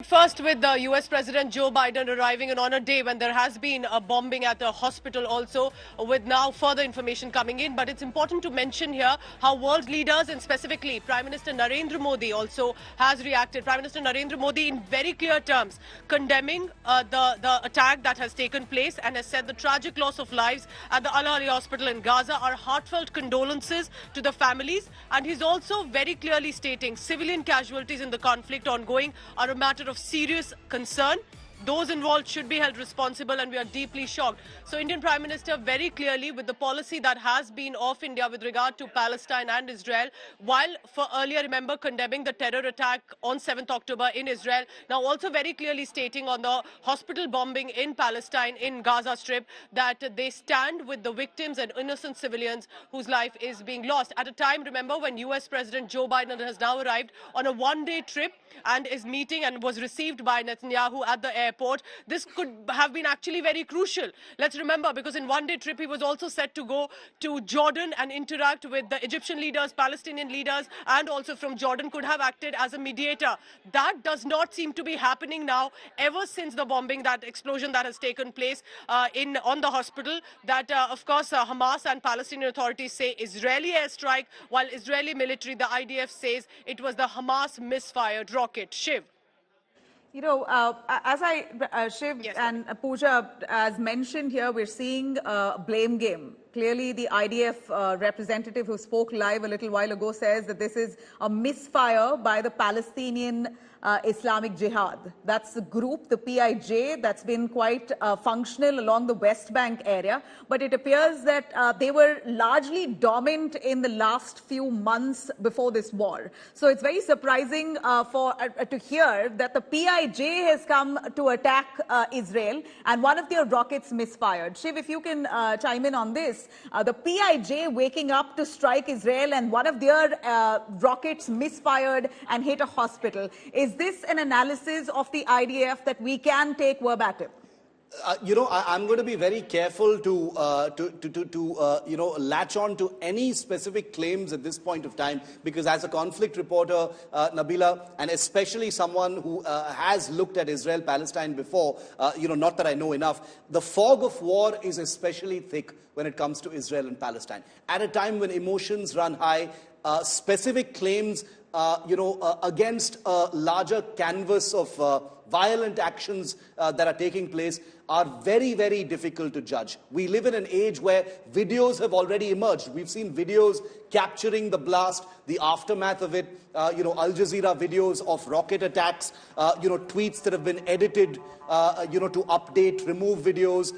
First, with the US President Joe Biden arriving on a day when there has been a bombing at a hospital also, with now further information coming in. But it's important to mention here how world leaders and specifically Prime Minister Narendra Modi also has reacted. Prime Minister Narendra Modi in very clear terms condemning the attack that has taken place and has said the tragic loss of lives at the Ahli Hospital in Gaza are heartfelt condolences to the families. And he's also very clearly stating civilian casualties in the conflict ongoing are a matter of serious concern. Those involved should be held responsible and we are deeply shocked. So Indian Prime Minister very clearly with the policy that has been of India with regard to Palestine and Israel, while for earlier, remember, condemning the terror attack on 7th October in Israel, now also very clearly stating on the hospital bombing in Palestine, in Gaza Strip, that they stand with the victims and innocent civilians whose life is being lost. At a time, remember, when US President Joe Biden has now arrived on a one-day trip and is meeting and was received by Netanyahu at the airport. This could have been actually very crucial. Let's remember, because in one-day trip, he was also set to go to Jordan and interact with the Egyptian leaders, Palestinian leaders, and also from Jordan could have acted as a mediator. That does not seem to be happening now, ever since the bombing, that explosion that has taken place on the hospital, that, of course, Hamas and Palestinian authorities say Israeli airstrike, while Israeli military, the IDF, says it was the Hamas misfired rocket. Shiv. You know, Shiv, yes, and Pooja, as mentioned here, we're seeing a blame game. Clearly, the IDF representative who spoke live a little while ago says that this is a misfire by the Palestinian Islamic Jihad. That's the group, the PIJ, that's been quite functional along the West Bank area. But it appears that they were largely dormant in the last few months before this war. So it's very surprising to hear that the PIJ has come to attack Israel and one of their rockets misfired. Shiv, if you can chime in on this. The PIJ waking up to strike Israel and one of their rockets misfired and hit a hospital. Is this an analysis of the IDF that we can take verbatim? I'm going to be very careful to latch on to any specific claims at this point of time, because as a conflict reporter, Nabila, and especially someone who has looked at Israel-Palestine before, not that I know enough, the fog of war is especially thick when it comes to Israel and Palestine. At a time when emotions run high, specific claims, against a larger canvas of violent actions that are taking place are very, very difficult to judge. We live in an age where videos have already emerged. We've seen videos capturing the blast, the aftermath of it, Al Jazeera videos of rocket attacks, tweets that have been edited, to update, remove videos.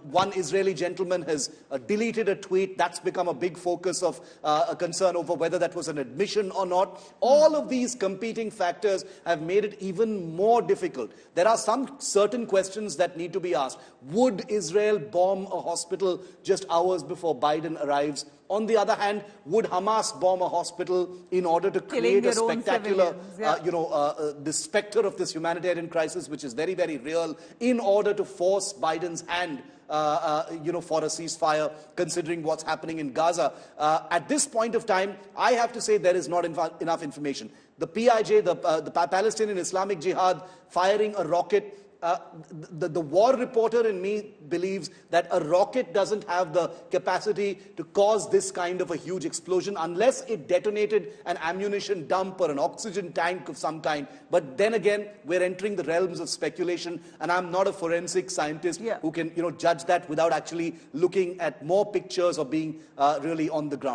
One Israeli gentleman has deleted a tweet. That's become a big focus of a concern over whether that was an admission or not. All of these competing factors have made it even more difficult. There are some certain questions that need to be asked. Would Israel bomb a hospital just hours before Biden arrives? On the other hand, would Hamas bomb a hospital in order to create a spectacular, the specter of this humanitarian crisis, which is very, very real, in order to force Biden's hand, for a ceasefire, considering what's happening in Gaza? At this point of time, I have to say there is not enough information. The PIJ, the Palestinian Islamic Jihad, firing a rocket. The war reporter in me believes that a rocket doesn't have the capacity to cause this kind of a huge explosion unless it detonated an ammunition dump or an oxygen tank of some kind. But then again, we're entering the realms of speculation, and I'm not a forensic scientist who can, judge that without actually looking at more pictures or being really on the ground.